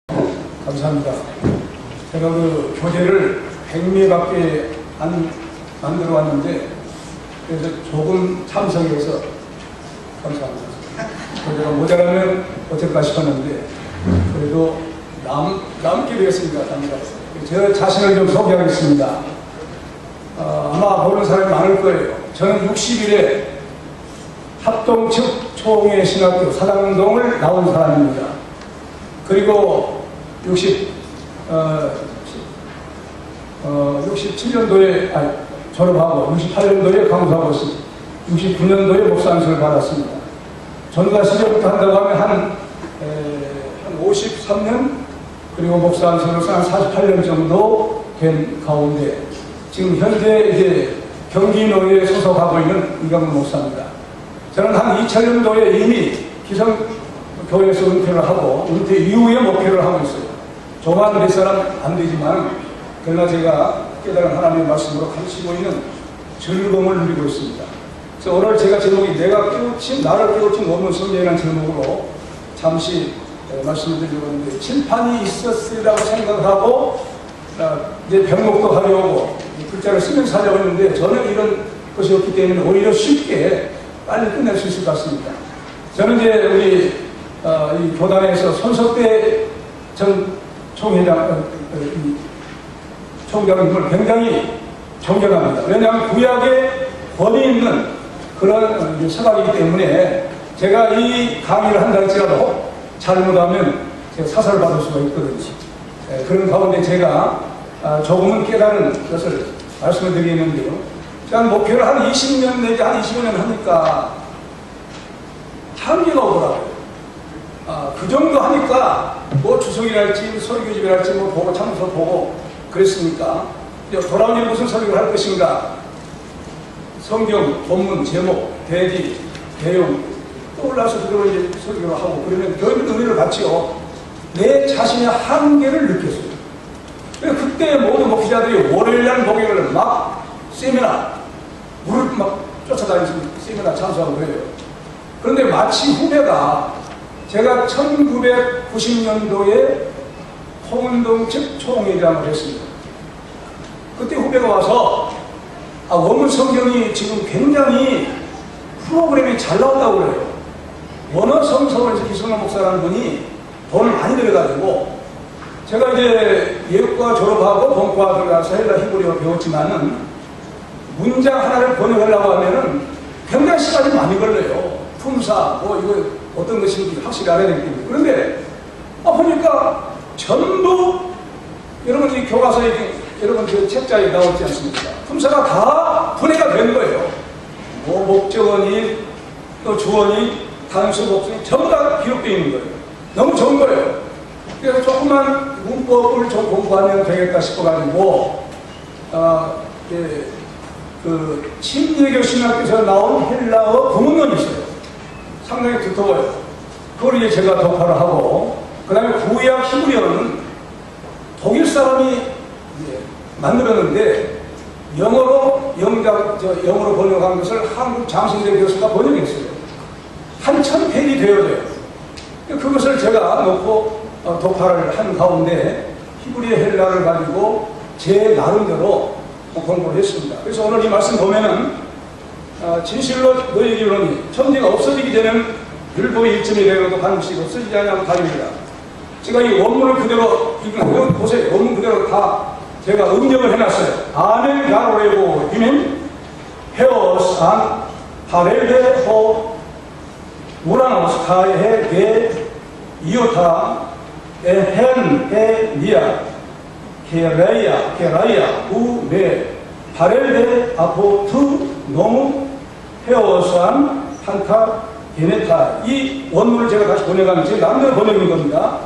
감사합니다. 제가 그 교재를 100매밖에 안 만들어 왔는데, 그래서 조금 참석해서 감사합니다. 교재가 모자라면 어떨까 싶었는데, 그래도 남게 되었으니까 답니다. 저 자신을 좀 소개하겠습니다. 아마 보는 사람이 많을 거예요. 저는 60일에 합동 측 총회 신학교 사당동을 나온 사람입니다. 그리고 67년도에 졸업하고 68년도에 강사하고 있습니다. 69년도에 목사 안수를 받았습니다. 전과 시절부터 한다고 하면 한 53년, 그리고 목사 안수로서 한 48년 정도 된 가운데 지금 현재 이제 경기노예에 소속하고 있는 이강문 목사입니다. 저는 한 2000년도에 이미 기성교회에서 은퇴를 하고 은퇴 이후에 목회를 하고 있어요. 조만 몇 사람 안 되지만 그러나 제가 깨달은 하나님의 말씀으로 가르치고 있는 즐거움을 누리고 있습니다. 그래서 오늘 제가 제목이 나를 깨우친 원문 성경이라는 제목으로 잠시 말씀을 드리려고 하는데, 칠판이 있었으리라고 생각하고 이제 병목도 하려고 글자를 쓰면서 하려고 했는데, 저는 이런 것이 없기 때문에 오히려 쉽게 빨리 끝낼 수 있을 것 같습니다. 저는 이제 우리 이 교단에서 손석대 전 총장님을 굉장히 존경합니다. 왜냐하면 구약에 권위 있는 그런 사각이기 때문에 제가 이 강의를 한다 할지라도 잘못하면 제가 사살을 받을 수가 있거든요. 그런 가운데 제가 조금은 깨달은 것을 말씀을 드리겠는데요. 제가 목회를 한 20년 내지 한 25년 하니까 한계가 오더라고요. 그 정도 하니까 뭐 주석이랄지 설교집이랄지 뭐 보고 참서 보고 그랬으니까 돌아오니 무슨 설교를 할 것인가, 성경 본문 제목 대지 내용 떠올라서 그대로 이제 설교를 하고 그러면 교회는 은혜를 받지요. 내 자신의 한계를 느꼈어요. 그때 모든 목회자들이 월요일날 목요일날 막 세미나 물을 막 쫓아다니면서 세미나 참석하고 그래요. 그런데 마치 후배가, 제가 1990년도에 홍은동 측 총회장을 했습니다. 그때 후배가 와서 원문 성경이 지금 굉장히 프로그램이 잘 나왔다고 그래요. 원어 성서원에서 기성남 목사라는 분이 돈을 많이 들여가지고, 제가 이제 예육과 졸업하고 본과 들어가서 헬라 히브리어 배웠지만은 문장 하나를 번역하려고 하면은 굉장히 시간이 많이 걸려요. 품사, 뭐 이거 어떤 것인지 확실히 알아야 되기 때문에. 그런데 보니까 전부 여러분 이 교과서에 여러분 그 책자에 나오지 않습니까? 품사가 다 분해가 된 거예요. 뭐 목적어니 또 주어니 단수 복수니 전부 다 기록되어 있는 거예요. 너무 좋은 거예요. 그래서 조금만 문법을 좀 공부하면 되겠다 싶어가지고 그 침례교 신학교에서 나온 헬라어 구문론이 있어요. 상당히 두터워요. 그걸 이제 제가 독파를 하고, 그 다음에 구약 히브리어는 독일 사람이 만들었는데 영어로 번역한 것을 한국 장신대 교수가 번역했어요. 한 1000페이지 되어져요. 그것을 제가 놓고 독파를 한 가운데 히브리어 헬라를 가지고 제 나름대로 공부를 했습니다. 그래서 오늘 이 말씀 보면은 진실로 너희에게 이르노니 천지가 없어지기 전에는 율법의 일점이 되어도 반드시 없어지지 않냐고 다릅니다. 제가 이 원문을 그대로 이거 보세요. 원문 그대로 다 제가 음력을 해놨어요. 아멘 가로레고 이면 헤오스 안 파렐레 호 우라노스 카에 게 이오타 에헨 에니아 게라이아 우메 파렐레 아포투 노무 헤오스안 판타 게네타. 이 원문을 제가 다시 번역하면 제 남대로 번역인 겁니다.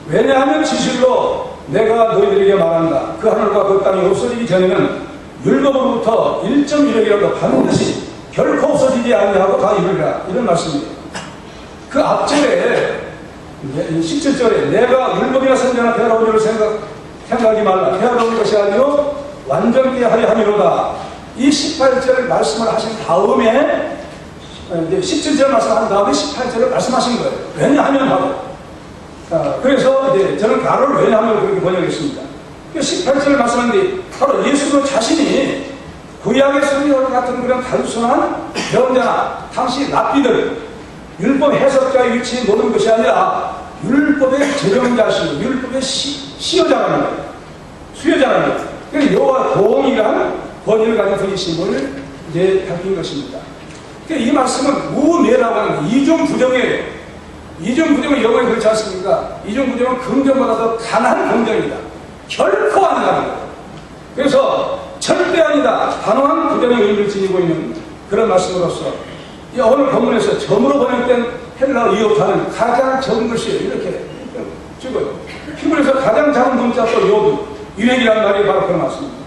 왜냐하면 진실로 내가 너희들에게 말한다. 그 하늘과 그 땅이 없어지기 전에는 율법으로부터 1.1억이라도 반드시 결코 없어지지 아니하고 다 이르리라. 이런 말씀이에요. 그 앞절에 17절에 내가 율법이나 선지나 배하러 오기를 생각하지 말라. 배하러 올 것이 아니요 완전케 하려 함이로다. 이 18절 말씀을 하신 다음에 이제 17절 말씀한 다음에 18절을 말씀하신 거예요. 왜냐하면 바로 그래서 이제 저는 가로를 왜냐하면 그렇게 번역했습니다. 18절 말씀하는데 바로 예수는 자신이 구약의 성경 같은 그런 단순한 변자나 당시 랍비들, 율법 해석자의 위치에 놓는 것이 아니라 율법의 제정자시고 율법의 시여자라는 거예요. 수여자라는 거예요. 그래서 여호와 동일한 권위를 가진 분이심을 이제 밝힌 것입니다. 그러니까 이 말씀은 우매라고 하는 이중 부정이에요. 이중 부정은 영어에 그렇지 않습니까? 이중 부정은 긍정보다 더 강한 긍정이다. 결코 아니라는 거예요. 그래서 절대 아니다. 단호한 부정의 의미를 지니고 있는 그런 말씀으로서 오늘 본문에서 점으로 번역된 헬라어 이오타는 가장 적은 글씨예요. 이렇게 찍어요. 히브리서 가장 작은 문자 또 요드, 유렉이라는 말이 바로 그런 말씀입니다.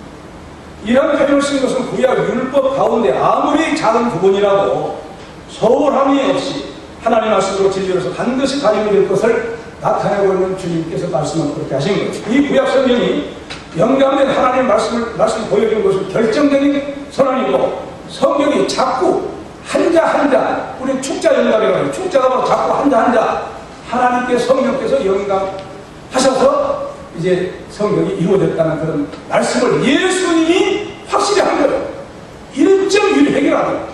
이런 표현을 쓴 것은 구약 율법 가운데 아무리 작은 부분이라도 소홀함이 없이 하나님 말씀으로 진리로서 반드시 가정될 것을 나타내고 있는 주님께서 말씀을 그렇게 하신 거예요. 이 구약 성경이 영감된 하나님 말씀을 보여준 것은 결정적인 선언이고, 성경이 자꾸 한자 한자, 우리 축자 영감이라고 해요. 축자가 바로 자꾸 한자 한자 하나님께 성령께서 영감하셔서 이제 성경이 이루어졌다는 그런 말씀을 예수님이 확실히 한 거예요. 1.1 해결하고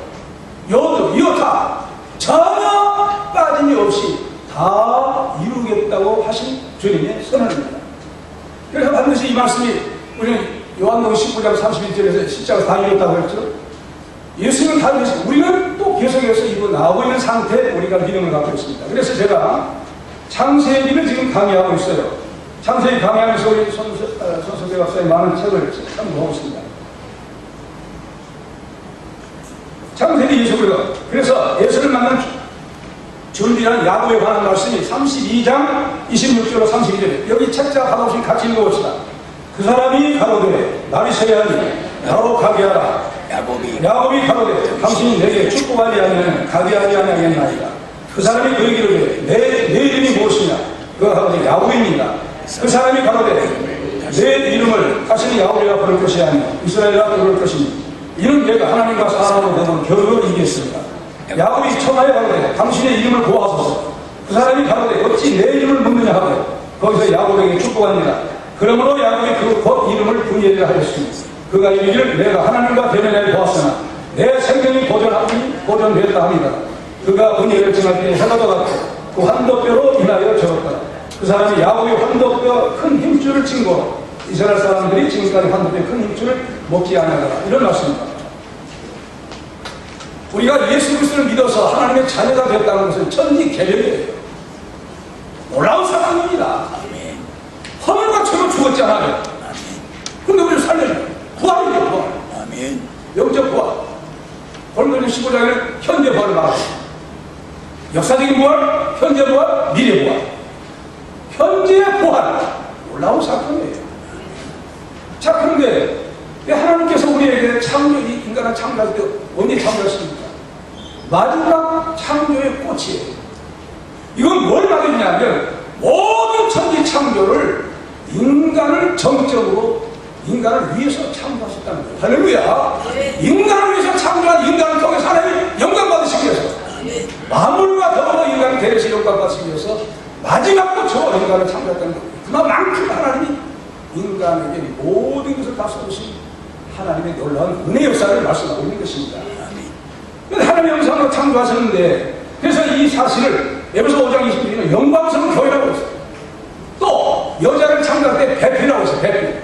요도 이오타 전혀 빠짐이 없이 다 이루겠다고 하신 주님의 선언입니다. 그래서 반드시 이 말씀이 우리는 요한복음 19장 31절에서 십자가 다 이뤘다고 했죠. 예수님은 다 이뤘습니다. 우리는 또 계속해서 이거 나오고 있는 상태에 우리가 믿음을 갖고 있습니다. 그래서 제가 창세기를 지금 강의하고 있어요. 창세기 강의하면서 우리 손석희 박사의 많은 책을 한번 보고 있습니다. 창세기 예수가 그래서 예수를 만난 준비한 야곱에 관한 말씀이 32장 26절로 32절 여기 책자 받아오신 같이 읽어봅시다. 그 사람이 가로되 나비새야 나로 가게 하라. 야곱이 가로되 당신이 내게 축복하지 않으면 가게 하지 아니하겠나이다. 그 사람이 그에게 이르되 내 이름이 무엇이냐. 그가 가로되 야곱입니다. 그 사람이 가로되 내 이름을 다시는 야곱이라 부를 것이 아니라 이스라엘이라 부를 것이니 이는 내가 하나님과 사람으로 되면 겨우 이기겠습니다. 야곱이 천하에 가로되 당신의 이름을 보아소서. 그 사람이 가로되 어찌 내 이름을 묻느냐 하고 거기서 야곱에게 축복합니다. 그러므로 야곱이 그 이름을 분이엘이라 하였습니다. 그가 이르기를 내가 하나님과 대면하여 보았으나 내 생명이 보존되었다 합니다. 그가 분이엘을 정할 때 해가 돋았고 그 환도뼈로 인하여 적었다. 그 사람이 야곱이 환도뼈 큰 힘줄을 친 거로 이스라엘 사람들이 지금까지 환도뼈 큰 힘줄을 먹지 않았다. 이런 말씀입니다. 우리가 예수 그리스도를 믿어서 하나님의 자녀가 되었다는 것은 천지 개혁이에요. 놀라운 사건입니다. 허물과 죄로 죽었잖아요. 근데 우리를 살려줘요. 부활이죠, 부활. 영적 부활. 고린도전 15장에는 현재 부활을 말합니다. 역사적인 부활, 현재 부활, 미래 부활. 현재의 부활. 놀라운 사건이에요. 자, 그런데 왜 하나님께서 우리에게 인간을 창조할 때 언제 창조했습니까? 마지막 창조의 꽃이에요. 이건 뭘 말하냐면 모든 천지 창조를 인간을 정적으로 인간을 위해서 창조하셨다는 거예요. 할렐루야. 인간을 위해서 창조한 인간을 통해서 하나님이 영광받으시기 위해서 만물과 더불어 인간을 대해서 영광받으시기 위해서 마지막 꽃으로 인간을 창조했다는 거예요. 그만큼 하나님이 인간에게 모든 것을 다 쏟으신 하나님의 놀라운 은혜 역사를 말씀하고 있는 것입니다. 하나님의 영상으로 창조하셨는데 그래서 이 사실을 에베소 5장 22절에는 영광스러운 교회라고 했어요. 또 여자를 창조할 때 배필이라고 했어요. 배필.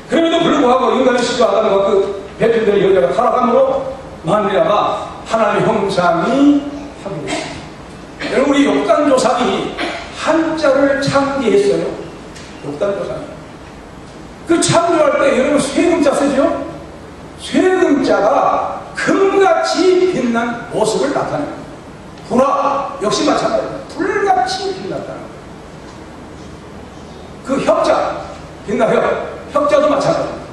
그럼에도 불구하고 인간의 시조 아담과 그 배필된 여자가 타락함으로 만리아가 하나님의 형상이 하게 됐습니다. 여러분 우리 욕단조상이 한자를 창제했어요. 욕단조상이. 그 창조할 때 여러분 쇠금자 쓰죠? 쇠금자가 금같이 빛난 모습을 나타냅니다. 불화 역시 마찬가지입니다. 불같이 빛났다는 거예요. 그 혁자, 빛나 혁자도 마찬가지입니다.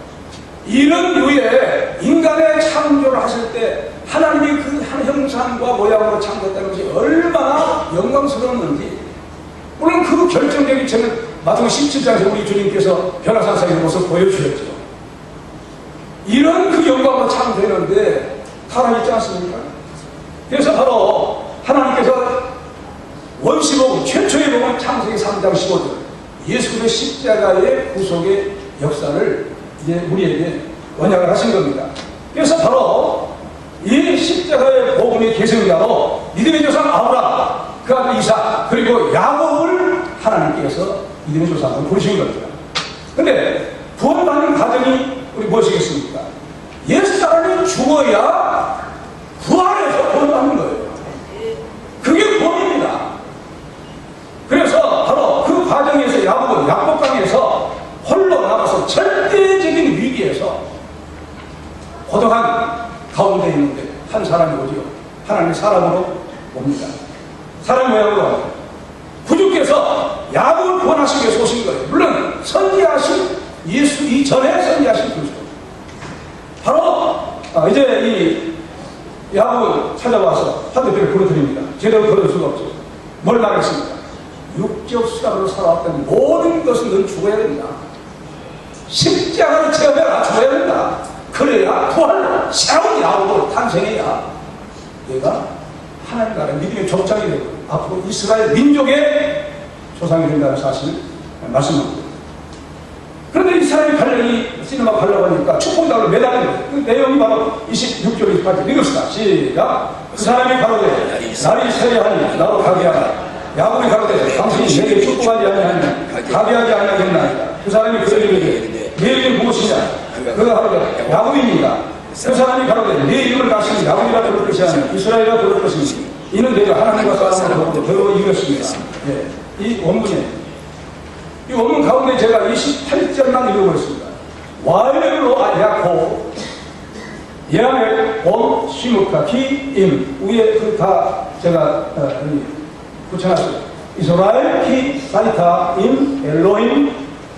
이런 류의 인간의 창조를 하실 때 하나님이 그 한 형상과 모양으로 창조했다는 것이 얼마나 영광스러웠는지 물론 그 결정적인 점은 마태복음 17장에서 우리 주님께서 변화산상의 모습을 보여주셨죠. 이런 그 영광으로 창조했는데 타락했지 않습니까? 그래서 바로 하나님께서 원시복음 최초의 복음 창세기 3장 15절 예수의 십자가의 구속의 역사를 이제 우리에게 언약을 하신 겁니다. 그래서 바로 이 십자가의 복음의 계승자로 믿음의 조상 아브라함, 그 아들 이삭, 그리고 야곱을 하나님께서 믿음의 조상으로 부르신 겁니다. 근데 구원받는 과정이 우리 무엇이겠습니까? 옛사람이 죽어야 부활해서 구원받는 거예요. 그게 구원입니다. 그래서 바로 그 과정에서 야곱은 약복강에서 홀로 남아서 절대적인 위기에서 고독한 가운데 있는데 한 사람이 오지요. 하나님의 사람으로 옵니다. 사람 모양으로 구주께서 야곱을 구원하시기 위해서 오신 거예요. 물론 선지하신 예수 이전에 선지하신 그리스도. 바로 이제 이 야곱을 찾아와서 환대표를 부르드립니다. 제대로 걸을 수가 없죠. 뭘 말했습니까? 육적 수단으로 살아왔던 모든 것은 넌 죽어야 된다. 십자가를 체험해라. 죽어야 된다. 그래야 부활로 새로운 야곱으로 탄생해야 내가 하나님 나라의 믿음의 족장이 되고 앞으로 이스라엘 민족의 조상이 된다는 사실을 말씀합니다. 그런데 이스라엘이 가려니 시네마 가려고 하니까 축복당을 매달립니다. 그 내용이 바로 26절 28절 읽읍시다. 시작. 그 사람이 가로되 날이 새려하니 나로 가게 하라. 야곱이 가로되 당신이 내게 축복하지 아니하니 가게 하지 아니하겠나이다. 그 사람이 그에게 이르되 내 이름이 무엇이냐? 그가 가로되 야곱입니다. 그 사람이 가로되 내 이름을 다시 야곱이라 부를 것이 아니라 이스라엘이라 부를 것이니 이는 내가 하나님과 사람으로 더러 이겼습니다. 예, 이 원문 가운데 제가 28절만 읽어보겠습니다. 와일로 아야코 예하멜 온 시무카 키임 위에 그 다 제가 붙여놨어요. 이스라엘 키 사이타 임 엘로임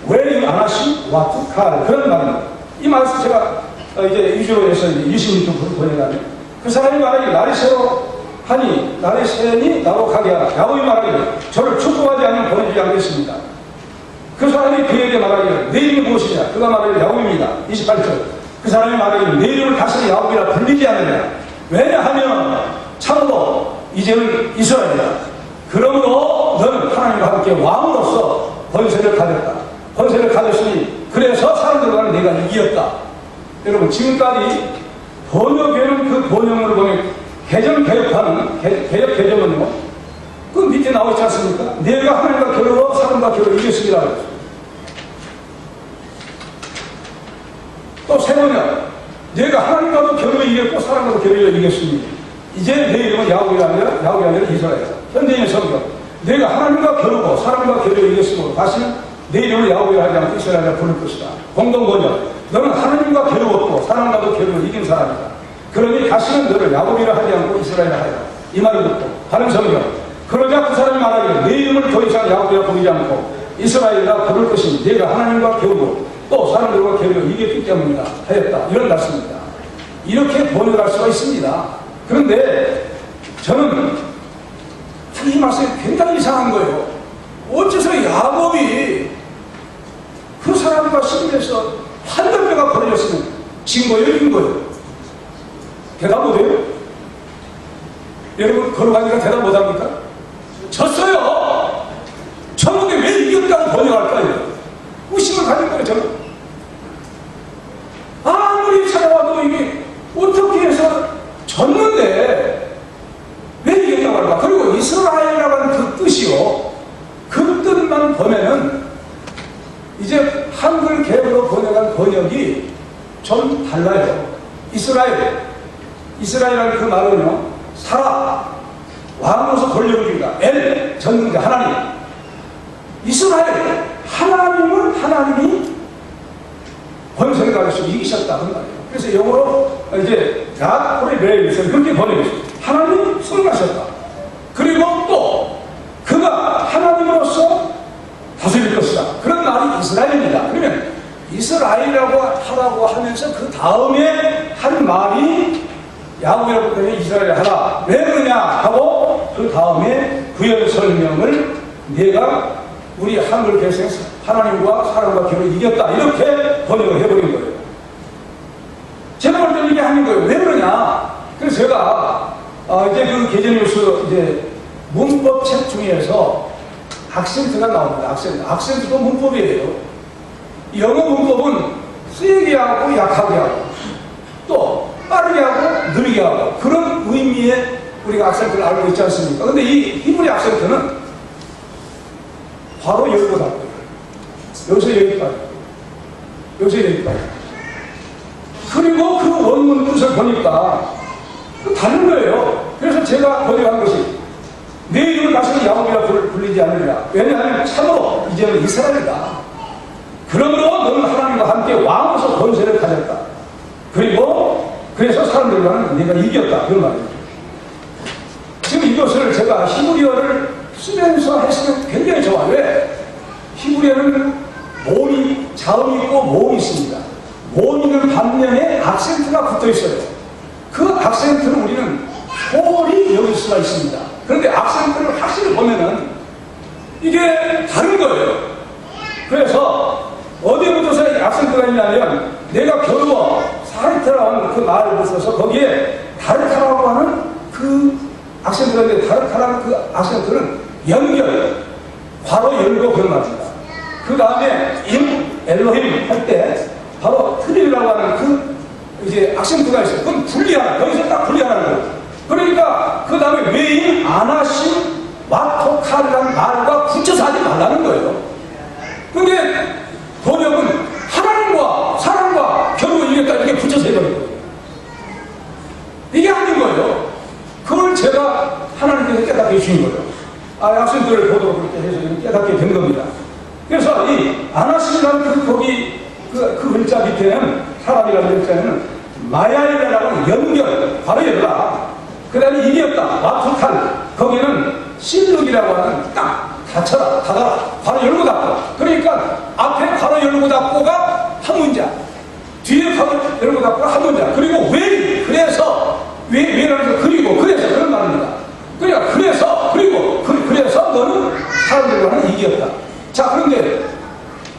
웨임 아나시 와투칼 그런 말입니다. 이 말씀 제가 이제 위주로 해서 20분 번역하면 그 사람이 말하기 날이 새로 하니 날이 새니 나로 가게 하라. 야곱이 말하기를 저를 축복하지 않으면 보내주지 않겠습니다. 그 사람이 그에게 말하기를 내 이름이 무엇이냐? 그가 말하기를 야곱입니다. 28절 그 사람이 말하기를 내 이름을 다시 야곱이라 불리지 않느냐? 왜냐하면 참으로 이제는 이스라엘이다. 그러므로 너는 하나님과 함께 왕으로서 권세를 가졌다. 권세를 가졌으니 그래서 사람들과는 내가 이겼다. 여러분 지금까지 번역에는 그 번역을 보면 개정하는 개정은요 그 밑에 나오지 않습니까? 내가 하나님과 겨루어 사람과 겨루어 이겼습니다. 또 세 번역 내가 하나님과도 겨루어 이겼고 사람과도 겨루어 이겼습니다. 이제 내 이름은 야곱이 아니라 이스라엘이다. 현대인의 성경 내가 하나님과 겨루고 사람과 겨루어 이겼으므로 다시는 내 이름을 야곱이라 하지 않고 이스라엘이라 부를 것이다. 공동번역 너는 하나님과 겨루었고 사람과도 겨루어 이긴 사람이다. 그러니 다시는 너를 야곱이라 하지 않고 이스라엘이라 하리라. 이 말을 듣고 다른 성경 그러자 그 사람이 말하기를 내 이름을 더 이상 야곱이라 부르지 않고 이스라엘이라 부를 것이니 내가 하나님과 겨루고 또 사람들과 겨루어 이겼기 때문이다 하였다. 이런 말씀입니다. 이렇게 번역할 수가 있습니다. 그런데 저는 이 말씀이 굉장히 이상한 거예요. 어째서 야곱이 그 사람과 싸움에서 한달배가 벌어졌으면 진 거예요? 이긴 거예요? 대답 못해요? 여러분 걸어가니까 대답 못합니까? 졌어요! 졌는데 왜 이겼다고 번역할까요? 의심을 가진 거예요. 저는 아무리 찾아와도 이게 어떻게 해서 졌는데 왜 이겼다고 할까? 그리고 이스라엘이라고 하는 그 뜻이요 그 뜻만 보면은 이제 한글 개혁으로 번역한 번역이 좀 달라요. 이스라엘이라는 그 말은요 살아 왕으로서 권력을 준다. 엘 전능자 하나님 이스라엘 하나님은 하나님이 권세를 가지고 이기셨다 그 말이에요. 그래서 영어로 이제 God prevails 그렇게 번역했어요. 하나님 승리하셨다. 그리고 또 그가 하나님으로서 다스릴 것이다. 그런 말이 이스라엘입니다. 그러면 이스라엘이라고 하라고 하면서 그 다음에 한 말이 야곱이라고 하면 이스라엘 하라. 왜 그러냐 하고 그 다음에 구현 설명을 내가 우리 한글 개성에서 하나님과 사람과 겨루 이겼다. 이렇게 번역을 해버린 거예요. 제가 볼 때는 이게 아닌 거예요. 왜 그러냐. 그래서 제가 이제 그 계절뉴스 이제 문법책 중에서 악센트가 나옵니다. 악센트도 문법이에요. 영어 문법은 세게 하고 약하게 하고 또 빠르게 하고 느리게 하고 그런 의미의 우리가 악센트를 알고 있지 않습니까? 근데 이 히브리 악센트는 바로 열고 닫고 여기서 여기까지 여기서 여기까지 그리고 그 원문 뜻을 보니까 다른 거예요. 그래서 제가 번역한 것이 내 이름을 다시는 야곱이라 불리지 않으리라. 왜냐하면 참으로 이제는 이스라엘이다. 그러므로 너는 하나님과 함께 왕으로서 권세를 가졌다. 그리고 그래서 사람들과는 네가 이겼다. 그런 말이에요. 지금 이것을 제가 히브리어를 쓰면서 했으면 굉장히 좋아요. 왜? 히브리어는 모음이, 자음이 있고 모음이 있습니다. 모음 있는 반면에 악센트가 붙어 있어요. 그 악센트를 우리는 소홀히 여길 수가 있습니다. 그런데 악센트를 확실히 보면은 이게 다른 거예요. 그래서 어디부터 악센트가 있냐면 내가 겨루어 사르타라고 하는 그 말을 붙여서 거기에 다르타라고 하는 그 악센트가 있는데 다르타라는 그 악센트는 연결, 바로 열고 그런 말입니다. 그 다음에 엘로힘 할 때 바로 트릴이라고 하는 그 이제 악센트가 있어요. 그건 분리하는, 여기서 딱 분리하는 거예요. 그러니까 그 다음에 외인, 아나심, 와토칼이라는 말과 붙여서 하지 말라는 거예요. 근데 번역은 하나님과 사람과 결국 이게까지 이렇게 붙여서 해버린 거예요. 이게 아닌 거예요. 그걸 제가 하나님께서 깨닫게 해주신 거예요. 악센트를 보도록 그렇게 해서 깨닫게 된 겁니다. 그래서 이 아나심이라는 그 글자 밑에는 사람이라는 글자에는 마야이라는 연결, 바로 열라. 그 다음에 이겼다, 와투칼. 거기는 실룩이라고 하는 딱 닫혀라, 닫아라, 바로 열고 닫고. 그러니까 앞에 바로 열고 닫고가 한 문자, 뒤에 바로 열고 닫고가 한 문자. 그리고 왜, 그래서, 왜라는 거, 그리고, 그래서 그런 말입니다. 그러니까 그래서, 그리고, 그래서 너는 사람들과는 이겼다. 자, 그런데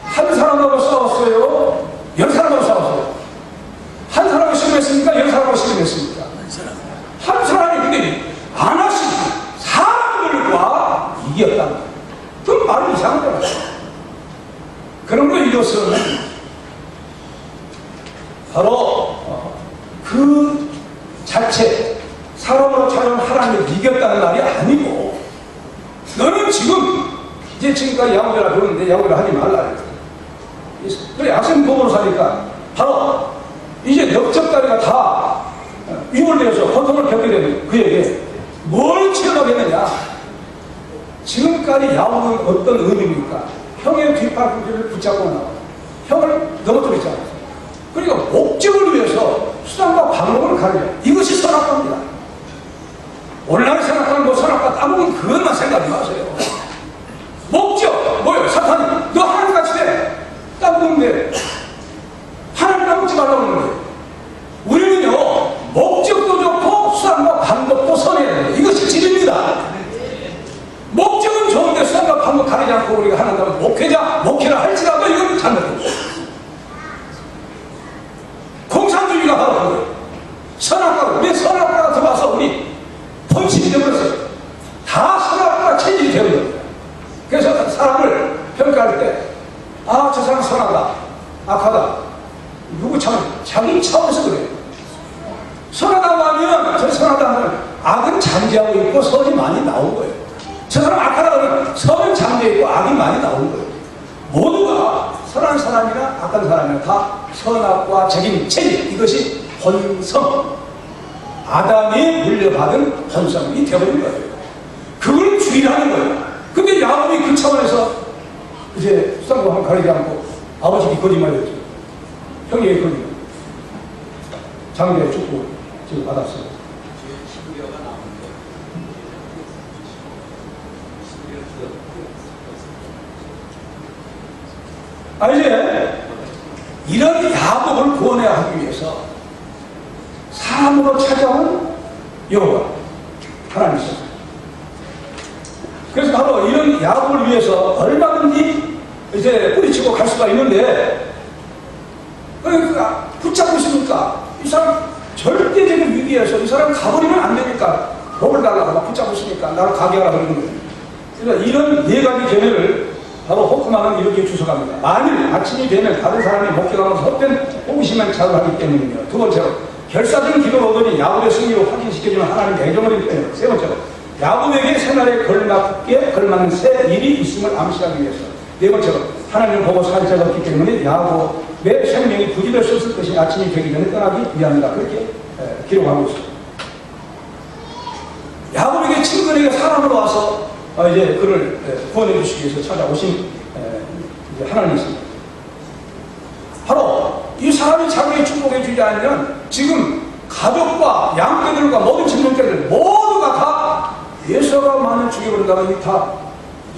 한 사람하고 싸웠어요? 10사람하고 싸웠어요? 한 사람하고 실험했습니까? 10사람하고 실험했습니까? 한 사람이 근데 안 하시고 사람들과 이겼다. 그 말은 이상하잖아요. 그러므로 이것은 바로 그 자체 사람으로 찾아온 하나님을 이겼다는 말이 아니고 너는 이제 지금까지 야곱이라 그러는데 야곱이라 하지 말라. 그래 악센법으로 사니까 바로 이제 넓적다리가 다 위월되어서 고통을 겪게 되는 그에게 뭘 체험하겠느냐. 지금까지 야곱은 어떤 의미입니까? 형의 뒷바퀴를 붙잡고 나와 형을 넘어뜨리지 않았어요. 그러니까 목적을 위해서 수단과 방법을 가르쳐. 이것이 선악과입니다. 오늘날 선악과는 뭐 선악과 따먹은 그것만 생각하지 마세요. 목적 뭐예요? 사탄이 너 하나님같이 돼 따먹는데 하나님 따먹지 말라고 하는 거예요. 우리는요 목적도 좋고 수단과 방법도 선해야 돼요. 이것이 진리입니다. 목적은 좋은데 수단과 방법 가리지 않고 우리가 하는다면 목회라 할지라도 이건 잘못됩니다. 공산주의가 바로 그거예요. 선악과로 왜 선악과가 들어와서 우리 본심이 되어버렸어요. 다 선악과 체질이 되어버렸어요. 그래서 사람을 평가할 때 저 사람 선하다, 악하다. 누구 자기 차원에서 그래요. 선하다고 하면 저 선하다 하면 악은 잠재하고 있고 선이 많이 나온 거예요. 저 사람 악하다고 하면 선은 잠재해 있고 악이 많이 나온 거예요. 모두가 선한 사람이나 악한 사람이나 다 선악과 책임, 체질, 이것이 본성, 아담이 물려받은 본성이 되어버린 거예요. 그걸 주의하는 거예요. 근데 야곱이 그 차원에서 이제 수상과 한번 가리지 않고 아버지께 거짓말했죠. 형에게 거짓말. 장대의 축복을 지금 받았어요. 이제 이런 야곱을 구원해야 하기 위해서 사람으로 찾아온 여호와 하나님이셨어요. 그래서 바로 이런 야곱을 위해서 얼마든지 이제 뿌리치고 갈 수가 있는데 그러니까 붙잡고 있으니까 이 사람 절대적인 위기에서 이 사람 가버리면 안 되니까 복을 달라고 막 붙잡으시니까 나를 가게하라 그러는 거예요. 그래서 이런 네 가지 계명을 바로 호크만은 이렇게 주석합니다. 만일 아침이 되면 다른 사람이 목격하면서 헛된 호기심만 자극하기 때문이며, 두 번째로 결사적인 기도를 얻으니 야곱의 승리로 확인시켜주는 하나님의 애정을 때문에, 세 번째로 야곱에게 생활에 걸맞는 새 일이 있음을 암시하기 위해서, 네 번째로 하나님을 보고 살 자가 없기 때문에 야곱의 생명이 부지될 수 없을 것이 아침이 되기 전에 떠나기 위함이다. 그렇게 기록하고 있습니다. 야곱에게 친근하게 사람으로 와서 이제 그를 구원해 주시기 위해서 찾아오신 하나님이십니다. 바로 이 사람이 자기에게 축복해 주지 않으면 지금 가족과 양떼들과 모든 친족들을 모두가 다 예수가 만약 죽여버린다면 이 다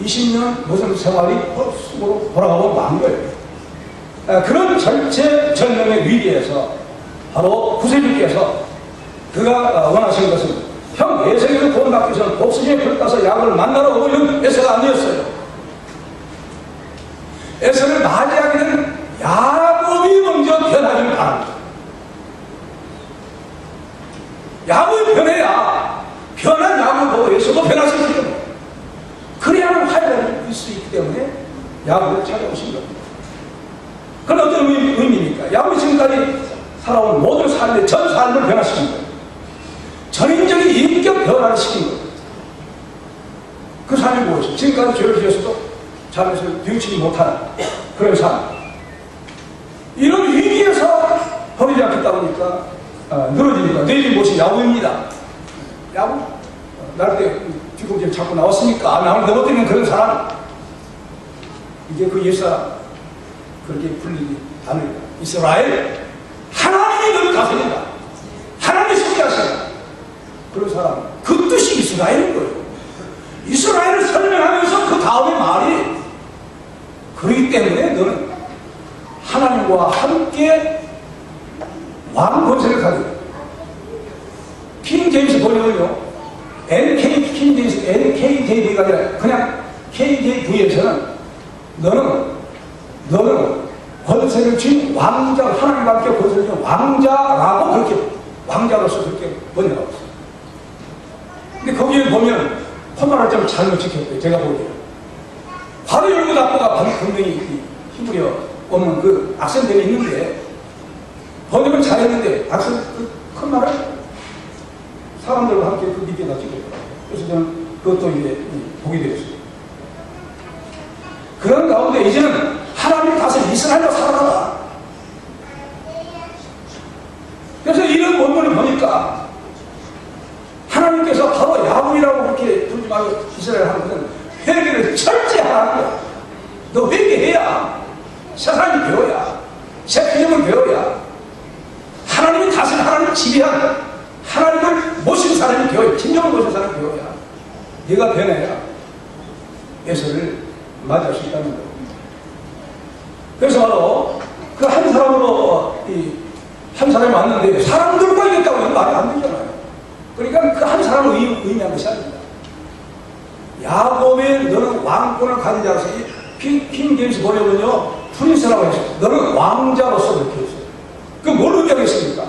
20년 무슨 생활이 헛수고로 돌아가고 만 거예요. 그런 절체 전능의 위기에서 바로 구세주께서 그가 원하신 것은 형 에서에게 구원받기 전 복수심에 불 따서 야곱을 만나러 오려는 에서가 아니었어요. 에서를 맞이하게 된 야곱이 먼저 변하기를 바랍니다. 야곱이 변해야 변한 야곱을 보고 에서도 변할 수 있기 때문에, 그래야만 화해가 있을 수 있기 때문에 야곱을 찾아오신 겁니다. 그건 어떤 의미입니까? 야곱이 지금까지 살아온 모든 삶의 전 삶을 변화시킨 거예요. 전인적인 인격 변화를 시킨 거예요. 그 삶이 무엇이죠? 지금까지 죄를 지어서도 잘해서 뉘우치지 못하는 그런 삶. 이런 위기에서 버리지 않겠다 보니까 늘어지니까 내일이 무엇이 야곱입니다. 야곱? 날 때 뒤꿈치를 잡고 나왔으니까 나를 넘어뜨리는 그런 사람. 이게 그 옛사람 그렇게 불리지 않으니까 이스라엘, 하나님이 너를 다스린다. 하나님이 승리하신다. 그런 사람, 그 뜻이 이스라엘인 거예요. 이스라엘을 설명하면서 그 다음에 말이, 그렇기 때문에 너는 하나님과 함께 왕 권세를 가지고, 킹 제임스 번역은요, NKJV가 아니라 그냥 KJV에서는 너는 권세를 쥔 왕자, 하나님과 함께 권세를 쥔 왕자라고 그렇게, 왕자로서 그렇게 번역하고 있어요. 근데 거기에 보면 콤마를 좀 잘못 지켰어요. 제가 보기에 바로 열고 닫고가 분명히 히브리어 보면 그 악센들이 있는데, 번역은 잘했는데 악센 그 콤마를 사람들과 함께 그 밑에다 찍었더라고요. 그래서 저는 그것도 이제 보게 되었어요. 그런 가운데 이제는 하나님 다스린 이스라엘로 살아가라. 그래서 이런 원문을 보니까 하나님께서 바로 야곱이라고 그렇게 부르지 말고 이스라엘 하는 것은 회개를 철저하라는 거야. 너 회개해야 세상이 배워야, 새 개념을 배워야, 하나님이 다스린, 하나님을 지배하는, 하나님을 모신 사람이 배워야, 진정을 모신 사람이 배워야, 네가 변해야 에서를 맞이할 수 있다는 거예요. 그래서 바로 그 한 사람으로 한 사람이 왔는데 사람들과 이겼다고 말이 안 되잖아요. 그러니까 그 한 사람을 의미한 것이 아닙니다. 야곱의 너는 왕권을 가진 자로서, 킹 제임스 번역은요 프린스라고 했어요. 너는 왕자로서 그렇게 했어요. 그 뭘 의미하겠습니까?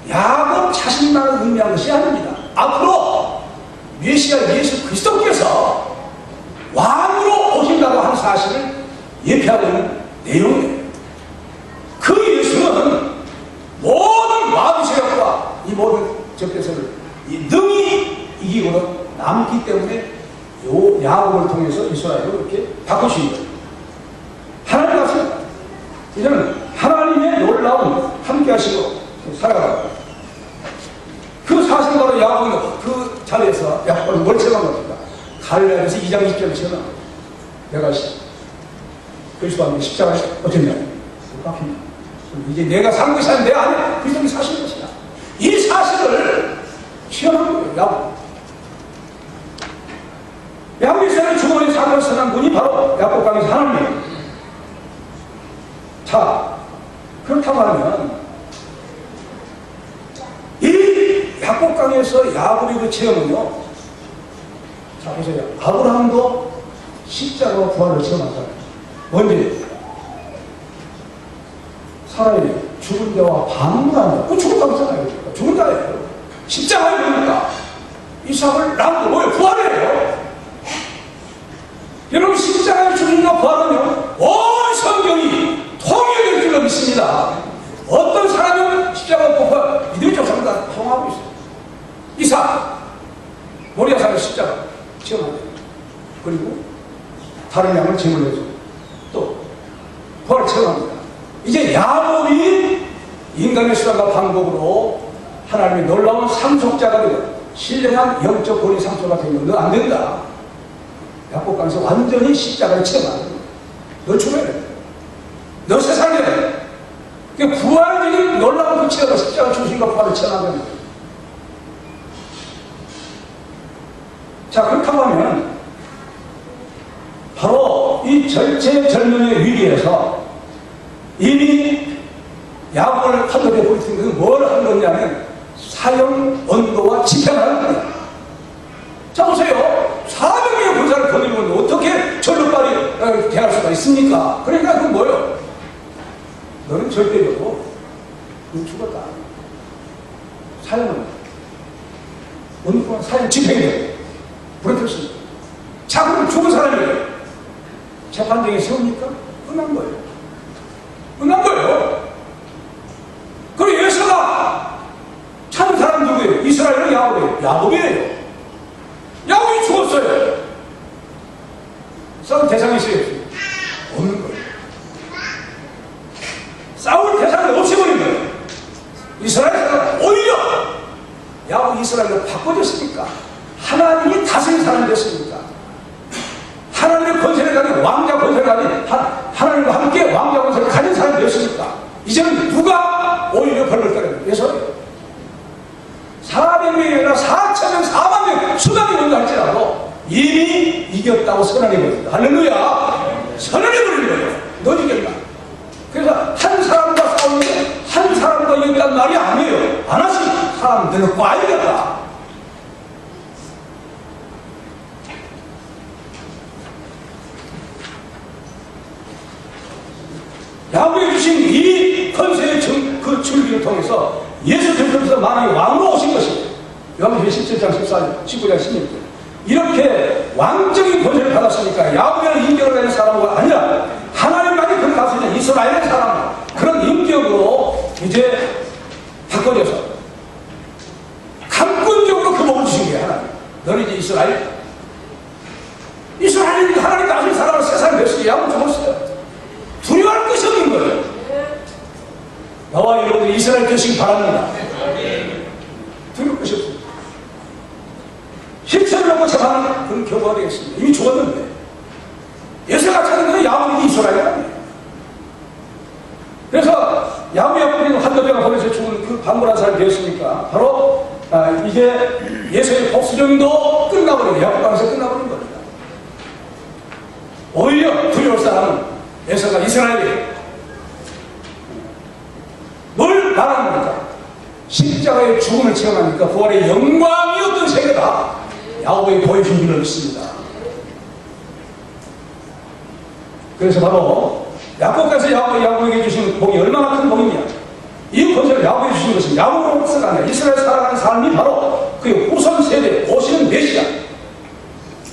야곱 자신만을 의미한 것이 아닙니다. 앞으로 메시아 예수 그리스도께서 왕으로 오신다고 하는 사실을 예표하고 있는 내용이에요. 그 예수는 모든 마귀 세력과 이 모든 적대세를 능히 이기고는 남기 때문에 요 야곱을 통해서 이스라엘을 이렇게 바꾸신 거예요. 하나님 같습니다. 이제는 하나님의 놀라운 함께 하시고 살아가라. 그 사실 바로 야곱은 그 자리에서 야곱을 멀쩡한 겁니다. 갈렙에서 2장 20절에서는 내가 그리스도와 함께 십자가에 어땠냐? 이제 내가 산 것이 아니라 내 안에 그리스도가 사신 것이다. 이 사실을 시험한 거예요. 야곱. 야곱이 세는 주머니 사고를 선한 분이 바로 야곱 강에서 하나님이에요. 자, 그렇다고 하면 이 야곱 강에서 야곱의 그 체험은요, 자 보세요. 아브라함도 십자가와 부활을 체험하잖아요. 언제? 사람이 죽은 자와 반응을 한다. 그 죽은 자잖아요. 죽은 자예요. 십자가에 보니까 이삭을 낳은 뭐예요? 부활이에요. 여러분 십자가의 죽음과 부활은요 온 성경이 통일될 줄로 믿습니다. 어떤 사람은 십자가 부활 믿음의 조상과 통하고 있어요. 이삭 모리아산의 십자가 체험합니다. 그리고 다른 양을 제물해서 또 부활 체험합니다. 이제 야곱이 인간의 수단과 방법으로 하나님의 놀라운 상속자가 되고 신령한 영적 권위 상속가 되면 너 안 된다. 야곱 강에서 완전히 십자가를 체험하는 거야. 너 죽어야 돼. 너 세상에 그 부활적인 놀라운 그 체험을 십자가 중심과 부활을 체험하는 거야. 자, 그렇다고 하면 바로 이 절체절명의 위기에서 이미 야곱을 한도에 보이는 뭘 한 거냐면 사형, 언도와 집행하는 거예요. 자, 보세요. 400명의 군사를 거느리면 어떻게 전력발이 대할 수가 있습니까? 그러니까 그건 뭐예요? 너는 절대적으로 너 죽었다. 사형은 언도와 사형 집행이에요. 부르셨습니다. 자, 그럼 죽은 사람이에요. 재판정에 세웁니까? 끝난 거예요. 끝난 거예요. 그리고 예수가 찾은 사람 누구예요? 이스라엘은 야곱이에요. 야곱이에요. 야곱이 죽었어요. 싸울 대상이 있어요? 없는 거예요. 싸울 대상이 없애버린 거예요. 이스라엘은 오히려 야곱이 이스라엘로 바꿔졌으니까 하나님이 다스린 사람이 됐습니까? 하나님의 권세를 가진 왕자 권세를 가진 하나님과 함께 왕자 권세를 가진 사람이 되었습니까? 이제는 누가 오히려 벌을 떨어요? 예수예요. 400명이 아니라 4,000명, 4만명 수단이 온다 할지라도 이미 이겼다고 선언해버립니다. 할렐루야! 선언해버린 거예요. 넌 이겼다. 그래서 한 사람과 싸우는데 한 사람과 이겼다는 말이 아니에요. 하나씩 사람들은 꽉 이겼다. 야곱이 주신 이 권세의 그 줄기를 통해서 예수 그리스도께서 만왕의 왕으로 오신 것입니다. 요한복음 17장 14절, 19장 16절. 이렇게 왕적인 권세를 받았으니까 야곱이라는 인격을 가진 사람과 아니라 하나님만이 그를 다스리는 이스라엘의 사람, 그런 인격으로 이제 바꿔져서 강권적으로 그 복을 주신 거예요. 하나님. 너는 이제 이스라엘이 하나님 다스리는 사람을 세상에 냈어요. 야곱 죽었어요. 두려워할 것이 없는 거예요. 나와 여러분들 이스라엘 되시기 바랍니다. 두려울 것이 없습니다. 실체를 놓고 재판하는 그런 결과가 되겠습니다. 이미 죽었는데 예수가 찾은 것은 야곱이 이스라엘이 아니에요. 그래서 야곱이 한도배가 거기서 죽은 그 방문한 사람이 되었으니까 바로 이제 예수의 복수정도 끝나버린 야곱 강에서 끝나버린 겁니다. 오히려 두려울 사람은 예수가 이스라엘이에요. 뭘 말합니까? 십자가의 죽음을 체험하니까 부활의 영광이 어떤 세계다. 야곱이 보여준 줄로 믿습니다. 그래서 바로 야곱까지 야곱에게 주신 복이 얼마나 큰 복이냐. 이 권세를 야곱에게 주신 것은 야곱으로서가 아니라 이스라엘 살아가는 삶이 바로 그의 후손 세대에 오시는 메시아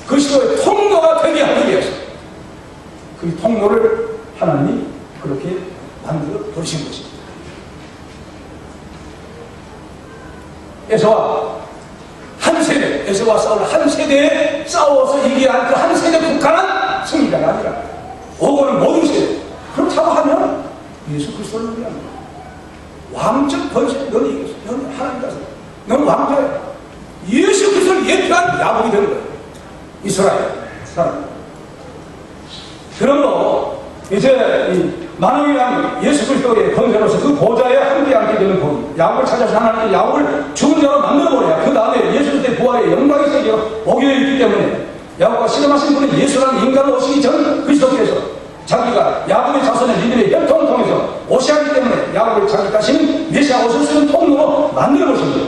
그리스도의 통로가 되게 하기 위해서 그 통로를 하나님이 그렇게 만들어 버리신 것입니다. 에서와 한 세대, 에서와 싸우는 한 세대에 싸워서 이겨야 할 그 한 세대 국가는 승리자가 아니라 오고는 모든 세대. 그렇다고 하면 예수 그리스도를 의미합니다. 왕적 권세, 너는 이겼어. 너는 하나님이라서. 너는 왕자야. 예수 그리스도를 예표한 야곱이 되는 거예요. 이스라엘 사람. 그러므로 이제 이 만왕의 왕 예수 그리스도의 권세로서 그 보좌에 함께 앉게 되는 복. 야곱을 찾아서 하나님께 야곱을 죽은 자로 만들어버려야 그 다음에 예수 그리스도의 부활의 영광의 세계가 오게 있기 때문에 야곱과 신음하신 분은 예수라는 인간으로 오시기 전 그리스도께서 자기가 야곱의 자손의 믿음의 혈통을 통해서 오시기 때문에 야곱을 자기 자신 메시아 오실 수 있는 통로로 만들어보신 거예요.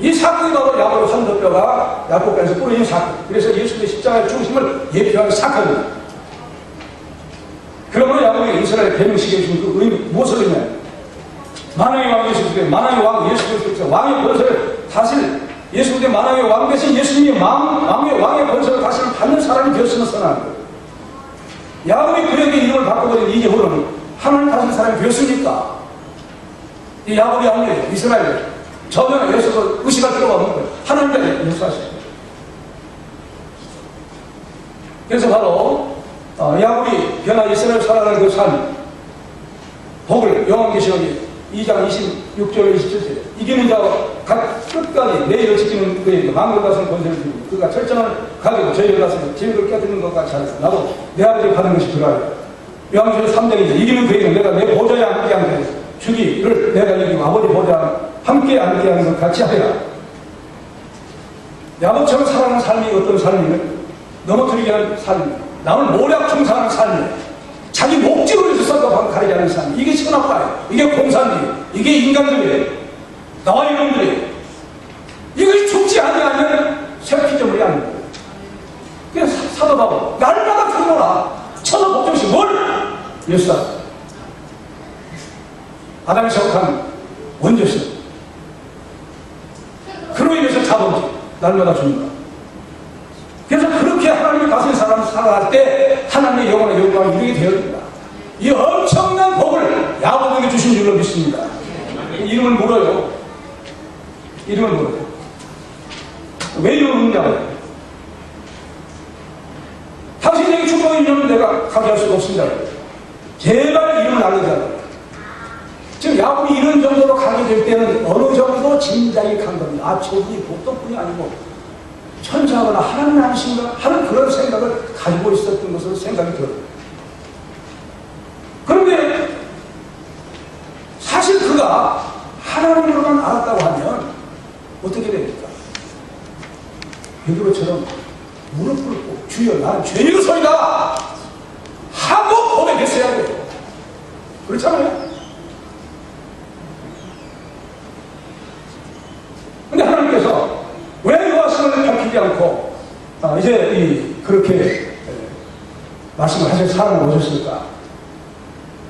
이 사건이 바로 야곱의 환도뼈가 야곱에서 뿌려진 사건. 그래서 예수의 십자가의 중심을 예표하는 사건입니다. 그러므로 야곱이 이스라엘 대명시켜 주신 그 의미 무엇을 의미하냐? 만왕의 왕 예수 그리스도, 만왕의 왕 예수 그리스도께서 왕의 권세를 다시 예수님의 만왕의 왕 대신 예수님이 왕의 권세를 다시 받는 사람이 되었으면 선한 거예요. 야곱이 그에게 이름을 바꿔버린 이후로는 하나님 다스린 사람이 되었습니까? 이 야곱이 아니에요. 이스라엘. 전혀 여기서 의식할 필요가 없는 거예요. 하나님께서 역사하시죠. 그래서 바로 야곱이 변화 이스라엘 살아가는 그 삶, 복을 요한계시록이 2장 26절 27절 이기는 자가 끝까지 내 일을 지키는 그에게 만물 다스리는 권세를 주고 그가 철저한 가지고 저희를 다스리는 재물을 깨뜨리는 것 같이 하라. 나도 내 아들을 받은 것이 그러하리라. 요한계시록 3장이죠. 이기는 그에게는 내가 내 보좌에 함께 하는 주기를 내가 이기고 아버지 보좌 함께 앉게 하는 것 같이 하리라. 야곱처럼 살아가는 삶이 어떤 삶이면 넘어뜨리게 하는 삶, 남을 모략 충성하는 삶, 자기 목적을 위해서 썩어가고 가리지 않는 삶, 이게 신학가예요. 이게 공산주의, 이게 인간주의예요. 나와 이놈들이에요. 이것이 죽지 않으면 새 피조물이 아닌 거예요. 그냥 사도 바울 날마다 죽노라. 천하 복종식 뭘? 예수다. 아담이 속한 원죄성. 그로 인해서 자본주의 날마다 죽는다. 그래서 그렇게 하나님이 다스린 사람을 살아갈 때 하나님의 영원한 영광을 이루게 되어집니다. 이 엄청난 복을 야곱에게 주신 줄로 믿습니다. 이름을 물어요. 이름을 물어요. 왜 이름을 묻냐고요? 당신에게 축복이 있냐면 내가 가게 할 수가 없습니다. 제발 이름을 알려달라고. 지금 야곱이 이런 정도로 가게 될 때는 어느 정도 짐작이 간 겁니다. 아, 저분이 복덕분이 아니고 천사하거나 하나님 아니신가 하는 그런 생각을 가지고 있었던 것으로 생각이 들어요. 그런데 사실 그가 하나님으로만 알았다고 하면 어떻게 됩니까? 베드로처럼 무릎 꿇고 주여 나는 죄인이소이다 하고 고백했어야 돼요. 그렇잖아요. 근데 하나님께서 왜 요하심을 밝히지 않고 이제 그렇게 말씀을 하실 사람을 오셨을까?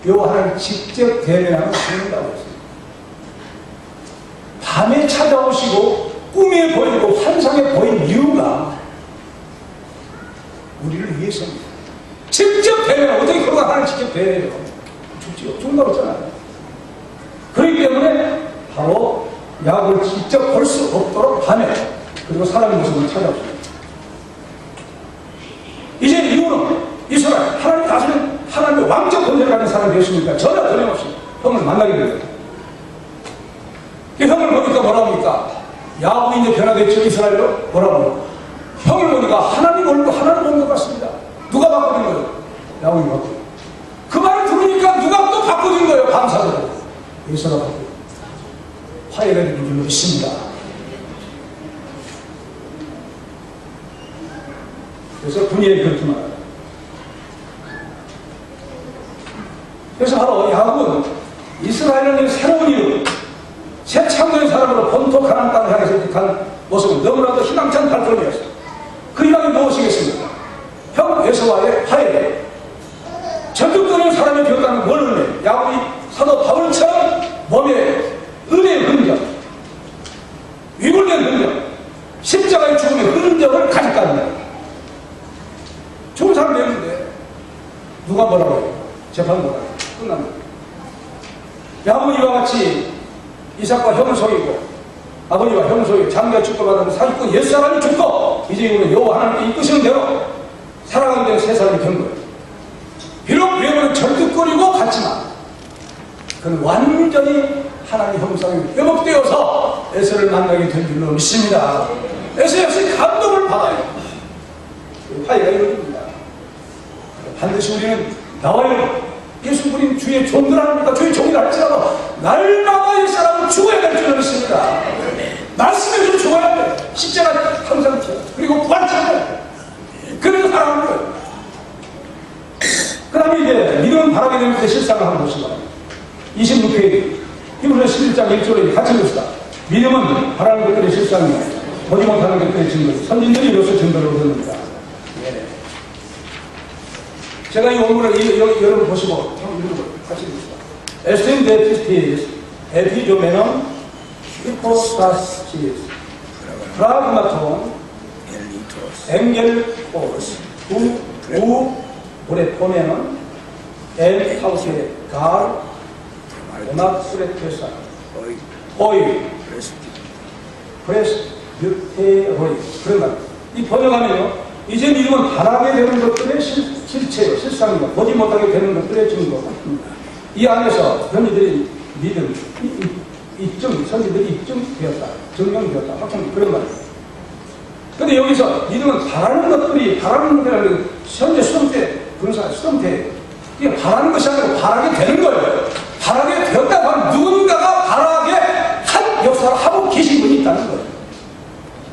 요한을 직접 대면하면 죽는다고 했어요. 밤에 찾아오시고 꿈에 보이고 환상에 보인 이유가 우리를 위해서입니다. 직접 대면하고 어떻게 그가 하나님 직접 대면해요? 죽지요. 죽는다고 했잖아요. 그렇기 때문에 바로 야곱을 직접 볼 수 없도록 밤에 그리고 사람의 모습을 찾아옵니다. 이제 이후는 이스라엘 하나님 다스리는 하나님의 왕적 권세를 가진 사람이 되었습니까? 전혀 변함없이 형을 만나게 됩니다. 그 형을 보니까 뭐라 합니까? 야곱이 이제 변화됐죠. 이스라엘로 뭐라고 합니까? 형을 보니까 하나님 얼굴 하나님 본 것 같습니다. 누가 바꿔준 거예요? 야곱이 바꿔준. 그 말을 들으니까 누가 또 바꿔준 거예요? 감사드려요. 예수가 바꿔준. 화해가 되는 줄로 믿습니다. 그래서 분위에 그렇게 말합니다. 그래서 바로 야곱은 이스라엘은 새로운 이름, 새 창조의 사람으로 본토 가나안 땅을 향해서 간 모습은 너무나도 희망찬 발걸음이었어요. 그 희망이 무엇이겠습니까? 형 에서와의 화해. 전투권을 사람이 되었다는 뭘 의미해요? 야곱이 사도 바울처럼 몸에 은혜의 흔적, 위골된 흔적, 십자가의 죽음의 흔적을 가졌다는 거예요. 좋은 사람 되었는데 누가 뭐라고 해요? 재판 뭐라고 해요? 끝납니다. 야곱은 이와 같이 이삭과 형을 속이고 아버지와 형을 속이고 장기가 축복받은 사기꾼 옛사람이 죽고 이제 이후로 여호와 하나님께 이끄시는 대로 살아가는 데는 세 사람이 된 거예요. 비록 외모는 절뚝거리고 같지만 그는 완전히 하나님의 형상이 회복되어서 에서를 만나게 된 줄로 믿습니다. 에서 역시 감동을 받아요. 화해가 이루어집니다. 반드시 우리는 나와요. 예수님 주의 종들합니다. 주의 종이라 할지라도 날마다 이 사람은 죽어야 될 줄로 믿습니다. 말씀에 좀 죽어야 돼. 십자가 항상 펴. 그리고 부활체를 그래서 살아가는 거예요. 그 다음에 이제 믿음은 바라게 되는데 실상을 한번 보시기 바랍니다. 26페이지 히브리서 11장 1절에 같이 봅시다. 믿음은 바라는 것들의 실상이며 보지 못하는 것들의 증거, 선진들이 이로써 증거를 얻습니다. 제가 이 원문을 여러분 보시고 같이 봅시다. 에스틴 데피스티스 에피조메넌 히포스타시스 프라그마톤, 엥겔포스, 우울에 보면은 엘하우스의 갈, 오막스레테사, 호이, 프레스, 뷰테로이. 그런 말. 이 번역하면요, 이제 믿음은 바라게 되는 것들의 실체요, 실상이고, 보지 못하게 되는 것들의 증거. 이 안에서 현지들이 믿음, 입증, 선지들이 입증되었다, 증명되었다, 확정, 그런 말이에요. 근데 여기서 믿음은 바라는 것들이, 바라는 것들은 현재 수동태, 분사 수동태, 이게 바라는 것이 아니고 바라게 되는 거예요. 바라게 되었다고 하면 누군가가 바라게 한 역사를 하고 계신 분이 있다는 거예요.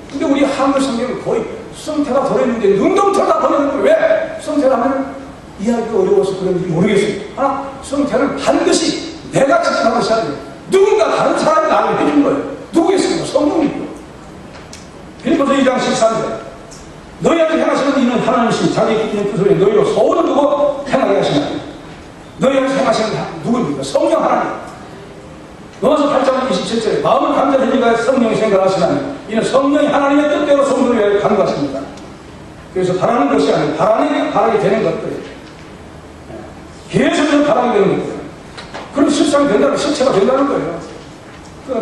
근데 우리 한글 성경은 거의 수동태가 들어있는데 능동태가 번역을 왜? 수동태를 하면 이해하기가 어려워서 그런지 모르겠어요. 하나, 수동태는 반드시 내가 직접 것이 아니에요. 누군가 다른 사람이 나를 해준 거예요. 누구겠습니까? 성령이죠. 빌립보서 2장 13절. 너희한테 행하시는 이는 하나님이신 자기 기쁘신 뜻을 너희로 소원을 두고 행하게 하시나. 너희한테 행하시는 누구입니까? 성령 하나님. 로마서 8장 27절에 마음을 감자되니까 성령이 생각하시나니 이는 성령이 하나님의 뜻대로 성도를 위하여 간구하십니다. 그래서 바라는 것이 아니고 바라게 되는 것들이에요. 계속해서 바라게 되는 것들. 그럼 실상이 된다는, 실체가 된다는 거예요.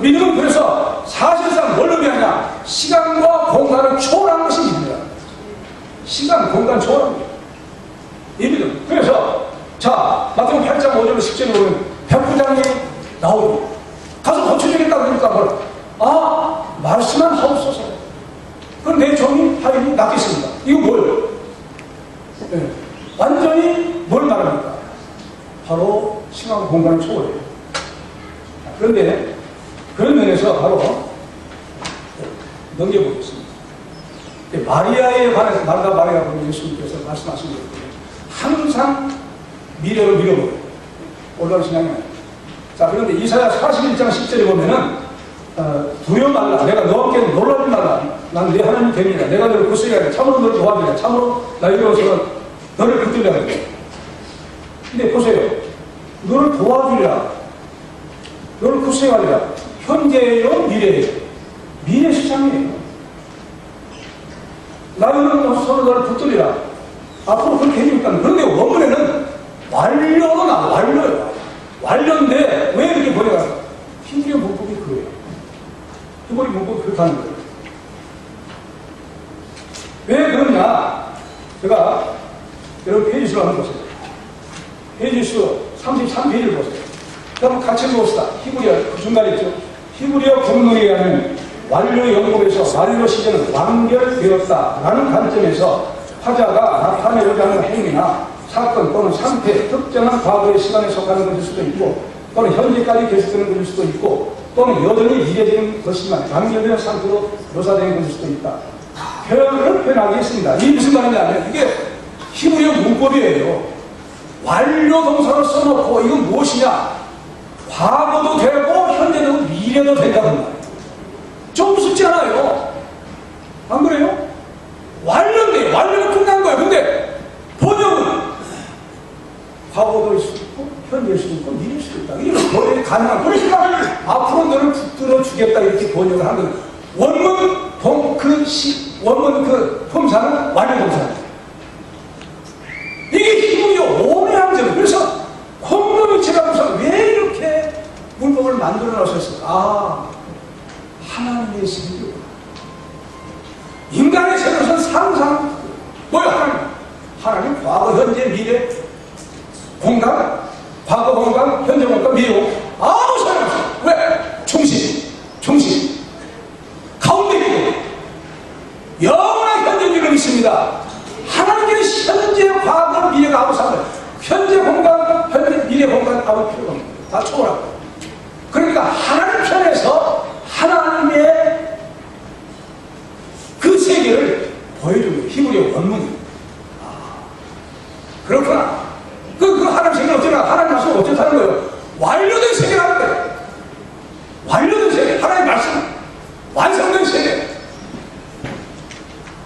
믿음은 그래서 사실상 뭘 의미하냐? 시간과 공간을 초월한 것이 믿음이다. 시간, 공간 초월한 거예요. 이 믿음. 그래서 자, 마태복음 8장 5절 10절에 보면 백부장이 나오고 가서 고쳐주겠다고 그러니까 말씀만 하옵소서. 그럼 내 종이 하인이 낫겠습니다. 이거 뭐예요? 네. 완전히 뭘 말합니까? 바로 시간, 공간을 초월해요. 그런데 그런 면에서 바로 넘겨보겠습니다. 마리아에 관해서 말다 마리아라고 예수님께서 말씀하신 거예요. 항상 미래를 밀어버려요. 올바른 신앙이 아니에요. 자, 그런데 이사야 41장 10절에 보면은 두려워 말라. 내가 너와 함께 놀라지 말라. 난 내 하나님이 됩니다. 내가 너를 구속해야 참으로 너를 도와주리라. 참으로 나에게로서 너를 붙들려 하리라. 근데 보세요. 너를 도와주리라. 너를 구속하리라. 현재예요, 미래예요. 미래 시장이에요. 나는 서로 너를 붙들리라. 앞으로 그렇게 해주니까. 그런데 원문에는 완료로 완료예요. 완료인데 왜 이렇게 번역하나? 히브리 문법이 그거예요. 히브리 문법이 그렇게 하는 거예요. 왜 그러냐? 제가 여러분 페이지 수를 한번 보세요. 페이지 수 33페이지를 보세요. 그럼 같이 봅시다. 히브리어 그 중간에 있죠. 히브리어 국문에 의하면 완료 연법에서 완료 시제는 완결되었다라는 관점에서 화자가 나타내려고 하는 행위나 사건 또는 상태, 특정한 과거의 시간에 속하는 것일 수도 있고 또는 현재까지 계속되는 것일 수도 있고 또는 여전히 미래적인 것이지만 단결된 상태로 묘사되는 것일 수도 있다. 표현을 표현하겠습니다. 이게 무슨 말이냐면 이게 히브리어 문법이에요. 완료 동사를 써놓고 이건 무엇이냐? 과거도 되고 현재도 미래도 된다는 말이에요. 좀 무섭지 않아요? 안 그래요? 완료인데 완료가 끝난 거예요. 근데 번역은 과거도 있을 수 있고 현재일 수도 있고 미래일 수도 있다. 이게 번역이 가능한. 그러니까 앞으로 너를 붙들어 주겠다 이렇게 번역을 한 거예요. 원문 그 품사는 완료 동사예요. 이게 히브리어 오묘함점. 그래서 콤노미체가 무슨 왜 이렇게 문법을 만들어 놓으셨을까? 하나님의 세계구나. 인간의 세계로서는 상상 뭐야? 하나님 과거, 현재, 미래, 공간, 과거 공간, 현재 공간, 미래 공간. 아무 소용없어. 왜? 중심. 가운데 있고 영원한 현재를 있습니다. 하나님의 현재, 과거, 미래가 아무 상관. 현재 공간, 현재, 미래 공간 아무 필요가 없는 거예요. 다 초월하고. 그러니까 하나님 편에서 하나님의 그 세계를 보여주는 거예요. 히브리어 원문이. 그렇구나. 그 하나님 세계는 어쩌나? 하나님 말씀은 어쩌다는 거예요? 완료된 세계라는 거예요. 완료된 세계. 하나님 말씀. 완성된 세계.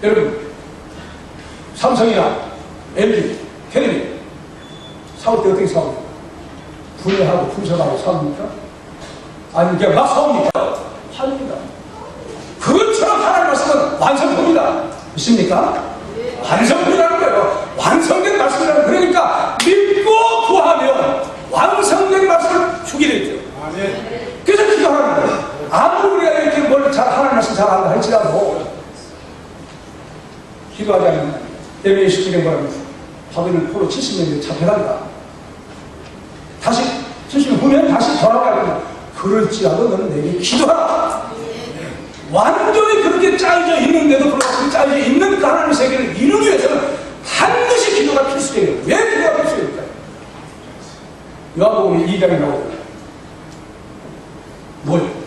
여러분, 삼성이나 LG, 텔레비 싸울 때 어떻게 싸웁니까? 분해하고 분석하고 싸웁니까? 아니, 그냥 막 싸웁니까? 합니다. 그것처럼 하나님 말씀은 완성됩니다. 믿습니까? 완성이라는 거예요. 완성된 말씀이라는, 그러니까 믿고 구하면 완성된 말씀을 주게 되죠. 그래서 기도하는 거예요. 아무리 우리가 이렇게 뭘 잘 하나님 말씀 잘 안다 할지라도 기도하지 않으면 예배 20주년 바랍니다. 바벨은 포로 70년에 잡혀간다. 다시 70년 후면 다시 돌아가야 그럴지라도 너는 내게 기도하라. 완전히 그렇게 짜여져 있는데도 불구하고 그 짜여져 있는 그 하나님의 세계를 이루기 위해서는 반드시 기도가 필수예요. 왜 기도가 필수입니까? 요한복음 2장에 나오거든요. 뭐예요?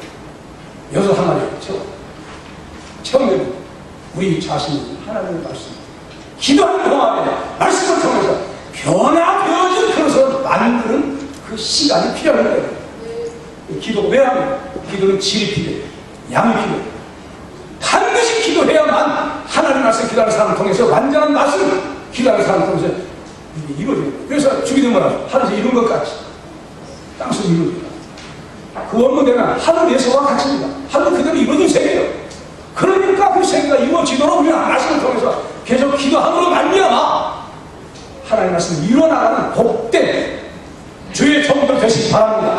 여섯 항아리에 채우면 우리 자신이 하나님의 말씀, 기도하는 동안에 말씀을 통해서 변화되어진 그릇을 만드는 그 시간이 필요한 거예요. 기도가 왜 하면? 기도는 질이 필요해요. 양이 필요해요. 반드시 기도해야만 하나님 말씀 기도하는 사람을 통해서 완전한 말씀을 기도하는 사람을 통해서 이게 이루어져요. 그래서 주기도 뭐라 하늘에서 이룬 것 같이 땅에서 이루어집니다. 그 원문되면 하늘 예수와 같습니다. 하늘 그대로 이루어진 세계예요. 그러니까 그 세계가 이루어지도록 우리는 말씀을 통해서 계속 기도함으로 말미암아 하나님 말씀을 이뤄나가는 복된 주의 종들 되시기 바랍니다.